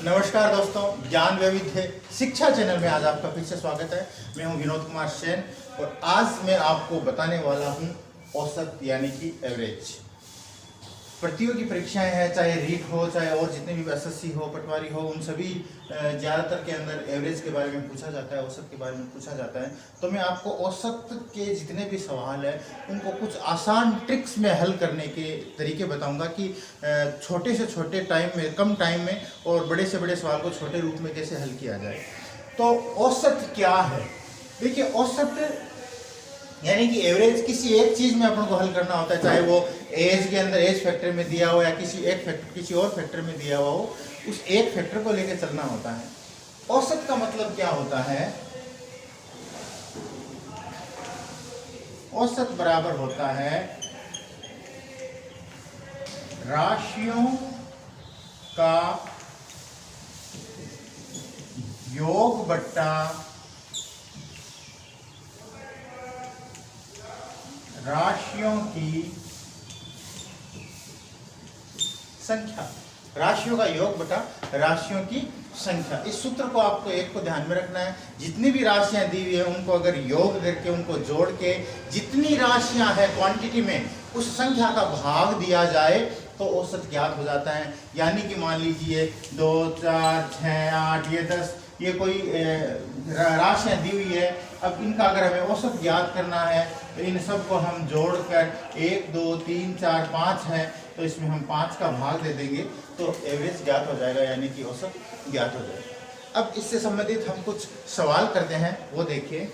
नमस्कार दोस्तों, ज्ञान वैविध्य शिक्षा चैनल में आज आपका फिर से स्वागत है। मैं हूं विनोद कुमार सेन और आज मैं आपको बताने वाला हूं औसत यानी कि एवरेज। प्रतियोगी परीक्षाएं हैं, चाहे रीट हो चाहे और जितने भी एसएससी हो, पटवारी हो, उन सभी ज़्यादातर के अंदर एवरेज के बारे में पूछा जाता है, औसत के बारे में पूछा जाता है। तो मैं आपको औसत के जितने भी सवाल हैं उनको कुछ आसान ट्रिक्स में हल करने के तरीके बताऊंगा कि छोटे से छोटे टाइम में, कम टाइम में और बड़े से बड़े सवाल को छोटे रूप में कैसे हल किया जाए। तो औसत क्या है? देखिए, औसत यानी कि एवरेज किसी एक चीज में अपन को हल करना होता है, चाहे वो एज के अंदर एज फैक्टर में दिया हो या किसी और फैक्टर में दिया हुआ हो, उस एक फैक्टर को लेकर चलना होता है। औसत का मतलब क्या होता है? औसत बराबर होता है राशियों का योग बट्टा राशियों की संख्या। राशियों का योग बटा राशियों की संख्या। इस सूत्र को आपको एक को ध्यान में रखना है। जितनी भी राशियां दी हुई है उनको अगर योग करके, उनको जोड़ के जितनी राशियां हैं क्वांटिटी में, उस संख्या का भाग दिया जाए तो औसत ज्ञात हो जाता है। यानी कि मान लीजिए 2, 4, 6, 8, ये 10, ये कोई राशियां दी हुई है। अब इनका अगर हमें औसत ज्ञात करना है तो इन सब को हम जोड़कर 1, 2, 3, 4, 5 है तो इसमें हम 5 का भाग दे देंगे तो एवरेज ज्ञात हो जाएगा, यानी कि औसत ज्ञात हो जाएगा। अब इससे संबंधित हम कुछ सवाल करते हैं, वो देखिए।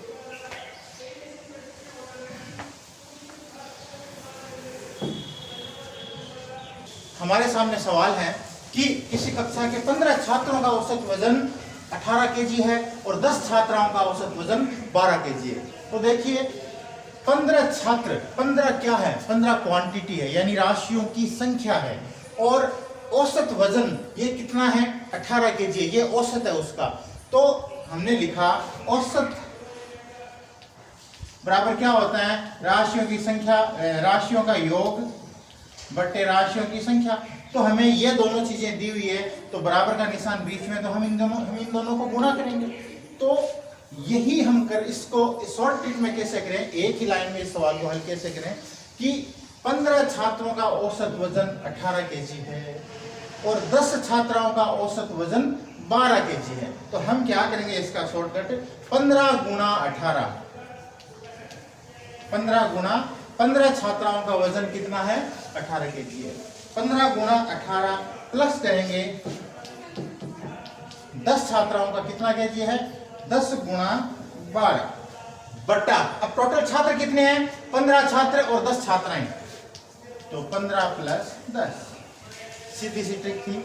हमारे सामने सवाल है कि किसी कक्षा के 15 छात्रों का औसत वजन 18 केजी है और 10 छात्राओं का औसत वजन 12 केजी है। तो देखिए, 15 छात्र, 15 क्या है? 15 क्वांटिटी है, यानी राशियों की संख्या है। और औसत वजन ये कितना है? 18 केजी है, ये औसत है उसका। तो हमने लिखा औसत बराबर क्या होता है? राशियों की संख्या, राशियों का योग बट्टे राशियों की संख्या। तो हमें ये दोनों चीजें दी हुई है तो बराबर का निशान बीच में, तो हम इन दोनों को गुणा करेंगे। तो यही हम इसको शॉर्ट ट्रिक में कैसे करें, एक ही लाइन में इस सवाल को हल कैसे करें कि 15 छात्रों का औसत वजन 18 केजी है और 10 छात्राओं का औसत वजन 12 केजी है। तो हम क्या करेंगे इसका शॉर्टकट, 15 गुणा 18, 15 छात्राओं का वजन कितना है? 18 केजी है। 15 गुणा 18 प्लस करेंगे 10 छात्राओं का कितना केजी है? 10 गुणा 12 बट्टा, अब टोटल छात्र कितने हैं? 15 छात्र और 10 छात्राएं, तो 15 प्लस 10, सीधी सी ट्रिक थी।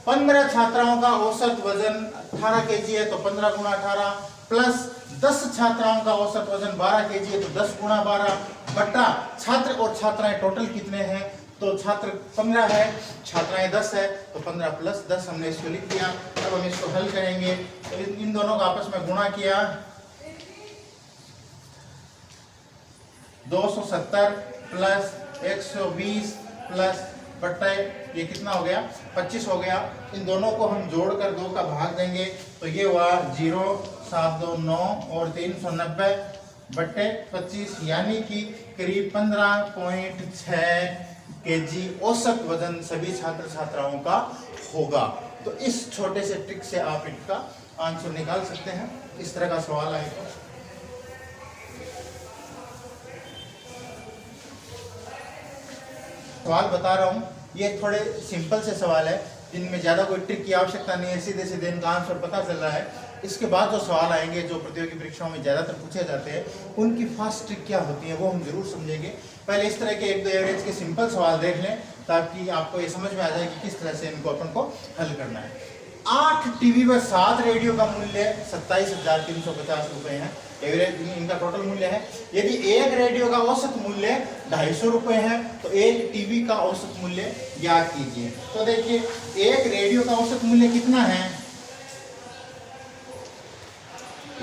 15 छात्राओं का औसत वजन 18 केजी है तो 15 गुणा 18 प्लस 10 छात्राओं का औसत वजन 12 केजी है तो 10 गुणा 12 बट्टा छात्र और छात्राएं टोटल कितने हैं? तो छात्र 15 है, छात्राएं 10 है, तो 15 प्लस 10 हमने इसको लिख दिया। अब हम इसको हल करेंगे तो इन दोनों का आपस में गुणा किया, 270 प्लस 120 प्लस बट्टे ये कितना हो गया? 25 हो गया। इन दोनों को हम जोड़कर 2 का भाग देंगे तो ये हुआ 0, 7, 2, 9 और 390 बट्टे 25, यानी कि करीब 15.6 केजी औसत वजन सभी छात्र छात्राओं का होगा। तो इस छोटे से ट्रिक से आप इनका आंसर निकाल सकते हैं। इस तरह का सवाल आए तो सवाल बता रहा हूं, ये थोड़े सिंपल से सवाल है जिनमें ज्यादा कोई ट्रिक की आवश्यकता नहीं है, सीधे सीधे इनका आंसर पता चल रहा है। इसके बाद जो सवाल आएंगे जो प्रतियोगी परीक्षाओं में ज्यादातर पूछे जाते हैं, उनकी फास्ट ट्रिक क्या होती है वो हम जरूर समझेंगे। पहले इस तरह के 1-2 एवरेज के सिंपल सवाल देख लें ताकि आपको ये समझ में आ जाए कि किस तरह से इनको अपन को हल करना है। 8 टीवी व 7 रेडियो का मूल्य 27,350 रुपए है, एवरेज इनका टोटल मूल्य है। यदि एक रेडियो का औसत मूल्य 250 रुपए है तो एक टीवी का औसत मूल्य ज्ञात कीजिए। तो देखिए, एक रेडियो का औसत मूल्य कितना है?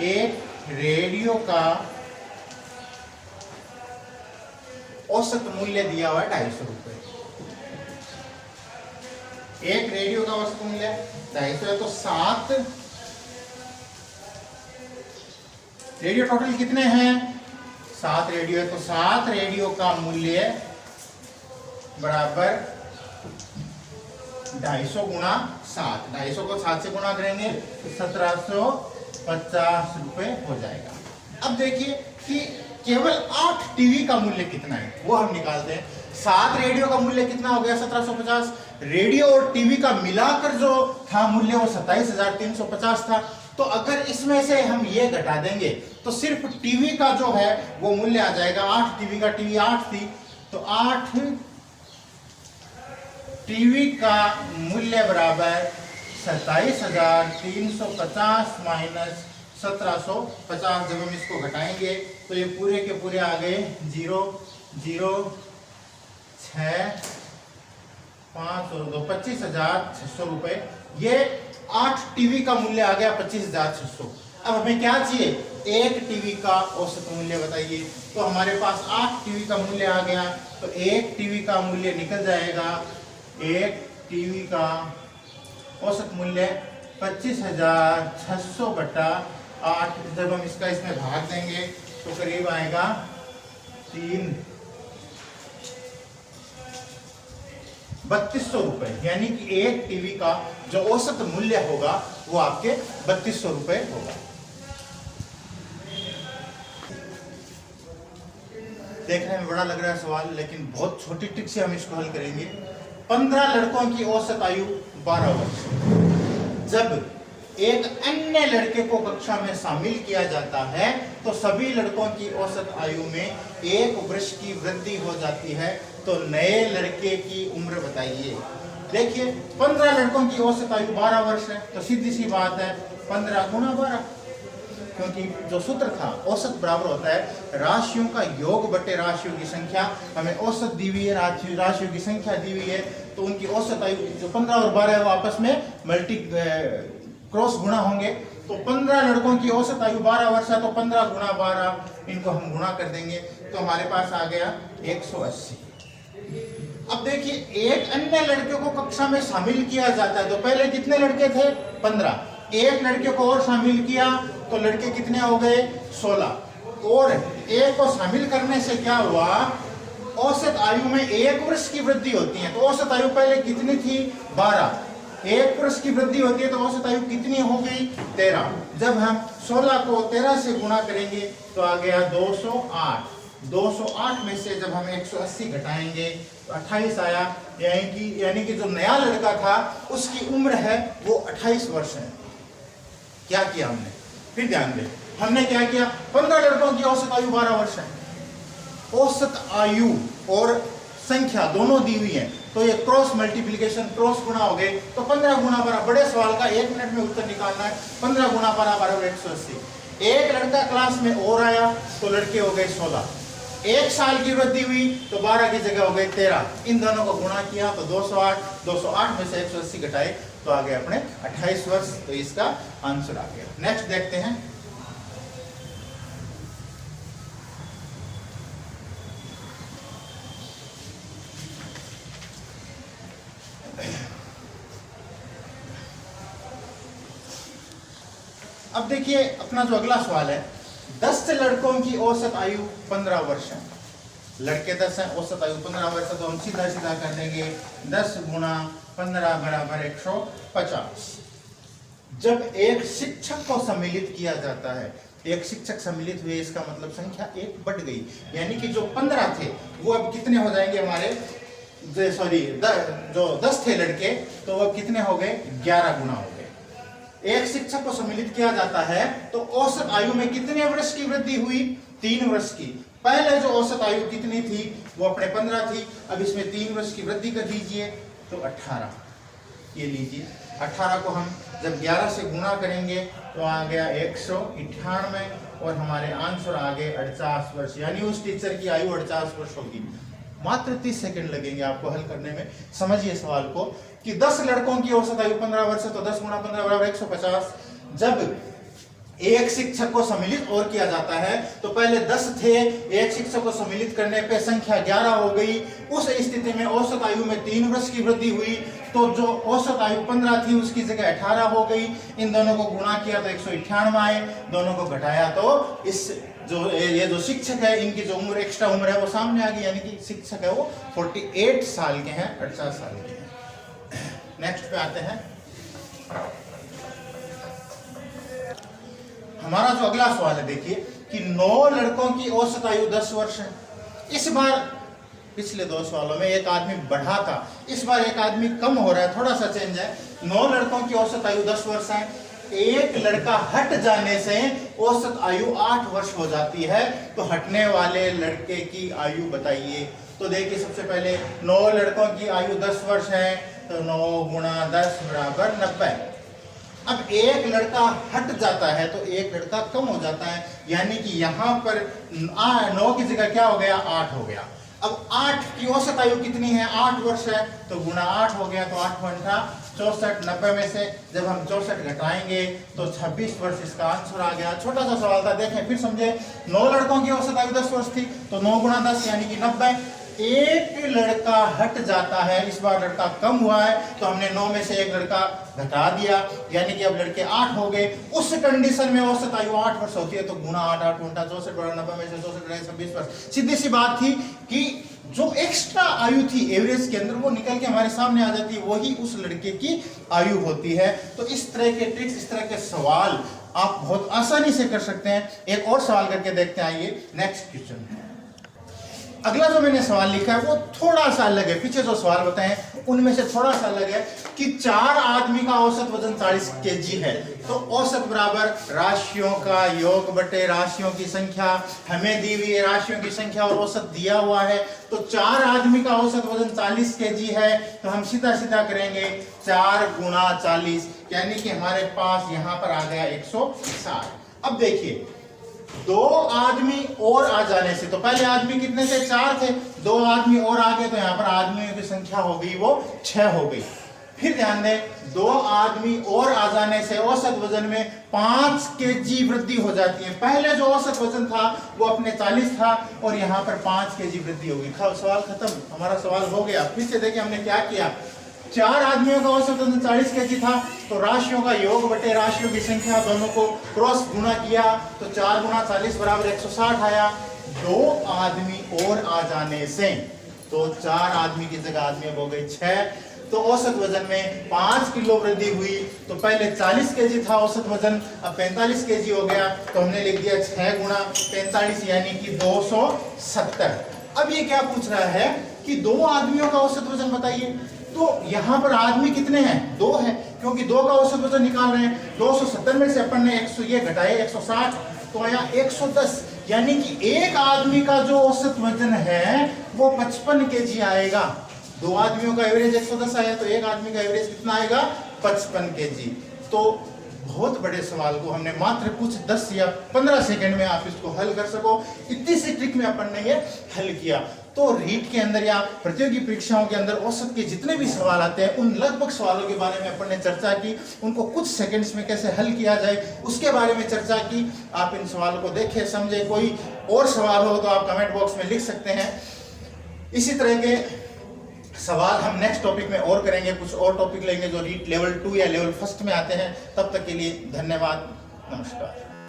एक रेडियो का औसत मूल्य दिया हुआ है 250 रुपए। एक रेडियो का औसत मूल्य 250 है, तो 7 रेडियो टोटल कितने हैं? 7 रेडियो है, तो 7 रेडियो का मूल्य बराबर 250 गुणा 7। 250 को 7 से गुणा करेंगे तो 1750 रुपए हो जाएगा। अब देखिए कि केवल 8 टीवी का मूल्य कितना है वो हम निकालते हैं। 7 रेडियो का मूल्य कितना हो गया? 1750। रेडियो और टीवी का मिलाकर जो था मूल्य वो 27,350 था। तो अगर इसमें से हम ये घटा देंगे तो सिर्फ टीवी का जो है वो मूल्य आ जाएगा 8 टीवी का। टीवी 8 थी, तो 8 टीवी का मूल्य बराबर 27,350 माइनस 1750। जब हम इसको घटाएंगे तो ये पूरे के पूरे आ गए 0 0 6 5 और 2 25,600 रुपए। ये 8 टीवी का मूल्य आ गया 25,600। अब हमें क्या चाहिए? एक टीवी का औसत मूल्य बताइए। तो हमारे पास 8 टीवी का मूल्य आ गया, तो एक टीवी का मूल्य निकल जाएगा। एक टीवी का औसत मूल्य 25,600 बटा 8। जब हम इसका इसमें भाग देंगे तो करीब आएगा 3200 रुपए। यानी कि एक टीवी का जो औसत मूल्य होगा वो आपके 3200 रुपए होगा। देखने में बड़ा लग रहा है सवाल, लेकिन बहुत छोटी ट्रिक से हम इसको हल करेंगे। 15 लड़कों की औसत आयु 12 वर्ष। जब एक अन्य लड़के को कक्षा में शामिल किया जाता है तो सभी लड़कों की औसत आयु में 1 वर्ष की वृद्धि हो जाती है। तो नए लड़के की उम्र बताइए। देखिए 15 लड़कों की औसत आयु 12 वर्ष है, तो सीधी सी बात है 15 गुणा 12, क्योंकि जो सूत्र था औसत बराबर होता है राशियों का योग बटे राशियों की संख्या। हमें औसत दी हुई है, राशियों की संख्या दी हुई है, तो उनकी औसत आयु जो 15 और 12 है वो आपस में क्रॉस गुणा होंगे। तो 15 लड़कों की औसत आयु 12 वर्ष है, तो 15 गुणा 12 इनको हम गुणा कर देंगे तो हमारे पास आ गया 180। अब देखिए एक अन्य लड़के को कक्षा में शामिल किया जाता है, तो पहले कितने लड़के थे? 15। एक लड़के को और शामिल किया तो लड़के कितने हो गए? 16। और एक को शामिल करने से क्या हुआ? औसत आयु में 1 वर्ष की वृद्धि होती है। तो औसत आयु पहले कितनी थी? 12। 1 वर्ष की वृद्धि होती है तो औसत आयु कितनी हो गई? 13। जब हम 16 को 13 से गुणा करेंगे तो आ गया 208। 208 में से जब हम 180 घटाएंगे तो 28 आया। यानी कि जो नया लड़का था उसकी उम्र है वो 28 वर्ष है। क्या किया हमने? फिर ध्यान दें, हमने क्या किया? 15 लड़कों की औसत आयु 12 वर्ष है। औसत आयु और संख्या दोनों दी हुई है, तो ये क्रॉस मल्टीप्लिकेशन, क्रॉस गुणा हो गए। तो 15 गुणा 12, बड़े सवाल का 1 मिनट में उत्तर निकालना है। 15 गुणा 12 बराबर 180। एक लड़का क्लास में और आया तो लड़के हो गए 16। 1 साल की वृद्धि हुई तो 12 की जगह हो गए 13। इन दोनों को गुणा किया तो 208। 208 में से 180 घटाए तो आ गए अपने 28 वर्ष। तो इसका आंसर आ गया। नेक्स्ट देखते हैं। अब देखिए अपना जो अगला सवाल है, 10 लड़कों की औसत आयु 15 वर्ष है। लड़के 10 हैं, औसत आयु 15 वर्ष है, तो हम सीधा सीधा कर देंगे 10 गुणा 15 बराबर 150। जब एक शिक्षक को सम्मिलित किया जाता है, एक शिक्षक सम्मिलित हुए, इसका मतलब संख्या 1 बढ़ गई। यानी कि जो 15 थे वो अब कितने हो जाएंगे हमारे? जो 10 थे लड़के तो वो कितने हो गए? 11 गुना हो गए। एक शिक्षक को सम्मिलित किया जाता है तो औसत आयु में कितने वर्ष की वृद्धि हुई? 3 वर्ष की। पहले जो औसत आयु कितनी थी? वो अपने 15 थी। अब इसमें 3 वर्ष की वृद्धि कर दीजिए तो 18। ये लीजिए 18 को हम जब 11 से गुणा करेंगे तो आ गया 198 और हमारे आंसर आ गए 48 वर्ष। यानी उस टीचर की आयु 48 वर्ष होगी। मात्र 30 सेकंड लगेंगे आपको हल करने में। समझिए सवाल को कि 10 लड़कों की औसत आयु 15 वर्ष है, तो 10 गुणा 15 बराबर 150। जब एक शिक्षक को सम्मिलित और किया जाता है। तो पहले 10 थे, एक शिक्षक को सम्मिलित करने पे संख्या 11 हो गई। उस स्थिति में औसत आयु में 3 वर्ष की वृद्धि हुई। तो जो औसत आयु 15 थी उसकी जगह 18 हो गई। इन दोनों को गुणा किया तो 198 आए, दोनों को घटाया तो इस ये जो शिक्षक है इनकी जो उम्र एक्स्ट्रा उम्र है वो सामने आ गई, यानी कि शिक्षक है वो 48 साल के हैं, 48 साल के हैं। नेक्स्ट पे आते हैं। हमारा जो अगला सवाल है देखिए कि 9 लड़कों की औसत आयु 10 वर्ष है। इस बार पिछले 2 सवालों में एक आदमी बढ़ा था, इस बार एक आदमी कम हो रहा है, थोड़ा सा चेंज है। 9 लड़कों की औसत आयु 10 वर्ष है, एक लड़का हट जाने से औसत आयु 8 वर्ष हो जाती है। तो हटने वाले लड़के की आयु बताइए। तो देखिए सबसे पहले 9 लड़कों की आयु 10 वर्ष है, तो 9 गुणा 10 बराबर 90। अब एक लड़का हट जाता है तो एक लड़का कम हो जाता है, यानी कि यहाँ पर 9 की जगह क्या हो गया, 8 हो गया। अब 8 की औसत आयु कितनी है, 8 वर्ष है, तो गुणा 8 हो गया, तो 8 घंटा 64। 90 में से जब हम 64 घटाएंगे तो 26 वर्ष इसका आंसर आ गया। छोटा सा सवाल था, देखें फिर समझे। 9 लड़कों की औसत आयु 10 वर्ष थी, तो 9 गुणा 10 यानी कि 90। एक लड़का हट जाता है, इस बार लड़का कम हुआ है, तो हमने 9 में से एक लड़का घटा दिया, यानी कि अब लड़के 8 हो गए। उस कंडीशन में औसत आयु 8 वर्ष होती है, तो गुणा 8, 8 घंटा 64 बराबर 90 में से 64 26 वर्ष। सीधी सी बात थी कि जो एक्स्ट्रा आयु थी एवरेज के अंदर वो निकल के हमारे सामने आ जाती है, वही उस लड़के की आयु होती है। तो इस तरह के ट्रिक्स, इस तरह के सवाल आप बहुत आसानी से कर सकते हैं। एक और सवाल करके देखते हैं, आइए नेक्स्ट क्वेश्चन। अगला जो मैंने सवाल लिखा है वो थोड़ा सा अलग है, पीछे जो सवाल बताए उनमें से थोड़ा सा अलग है कि 4 आदमी का औसत वजन 40 केजी है, तो औसत बराबर राशियों का योग बटे राशियों की संख्या। हमें दी हुई राशियों की संख्या और औसत दिया हुआ है, तो 4 आदमी का औसत वजन 40 केजी है, तो हम सीधा सीधा करेंगे 4 गुणा 40, यानी कि हमारे पास यहाँ पर आ गया 160। अब देखिए 2 आदमी और आ जाने से, तो पहले आदमी कितने थे, 4 थे, 2 आदमी और आ गए, तो यहाँ पर आदमियों की संख्या हो गई वो 6 हो गई। फिर ध्यान दें 2 आदमी और आ जाने से औसत वजन में 5 केजी वृद्धि हो जाती है। पहले जो औसत वजन था वो अपने 40 था और यहाँ पर 5 केजी वृद्धि होगी। सवाल खत्म, हमारा सवाल हो गया। फिर से देखिए हमने क्या किया, 4 आदमियों का औसत वजन 40 केजी था, तो राशियों का योग बटे राशियों की संख्या दोनों को क्रॉस गुणा किया, तो 4 गुणा 40 बराबर 160 आया। 2 आदमी और आ जाने से, तो 4 आदमी की जगह आदमी हो गए 6, तो औसत वजन में 5 किलो वृद्धि हुई। तो पहले 40 केजी था औसत वजन, अब 45 केजी हो गया, तो हमने लिख दिया 6 गुणा 45 यानी कि 270। अब ये क्या पूछ रहा है कि 2 आदमियों का औसत वजन बताइए। तो यहाँ पर आदमी कितने हैं, 2 है, क्योंकि 2 का औसत वजन निकाल रहे हैं। 270 में से अपन ने 100 ये घटाए 160, तो आया 110, यानी कि एक आदमी का जो औसत वजन है वो 55 केजी आएगा। 2 आदमियों का एवरेज 110 आया, तो एक आदमी का एवरेज कितना आएगा, 55 केजी। तो बहुत बड़े सवाल को हमने मात्र कुछ 10 या 15 सेकंड में आप इसको हल कर सको, इतनी सी ट्रिक में अपन ने ये हल किया। तो रीट के अंदर या प्रतियोगी परीक्षाओं के अंदर औसत के जितने भी सवाल आते हैं उन लगभग सवालों के बारे में अपन ने चर्चा की, उनको कुछ सेकंड्स में कैसे हल किया जाए उसके बारे में चर्चा की। आप इन सवालों को देखें, समझे। कोई और सवाल हो तो आप कमेंट बॉक्स में लिख सकते हैं। इसी तरह के सवाल हम नेक्स्ट टॉपिक में और करेंगे, कुछ और टॉपिक लेंगे जो रीट लेवल 2 या लेवल 1 में आते हैं। तब तक के लिए धन्यवाद, नमस्कार।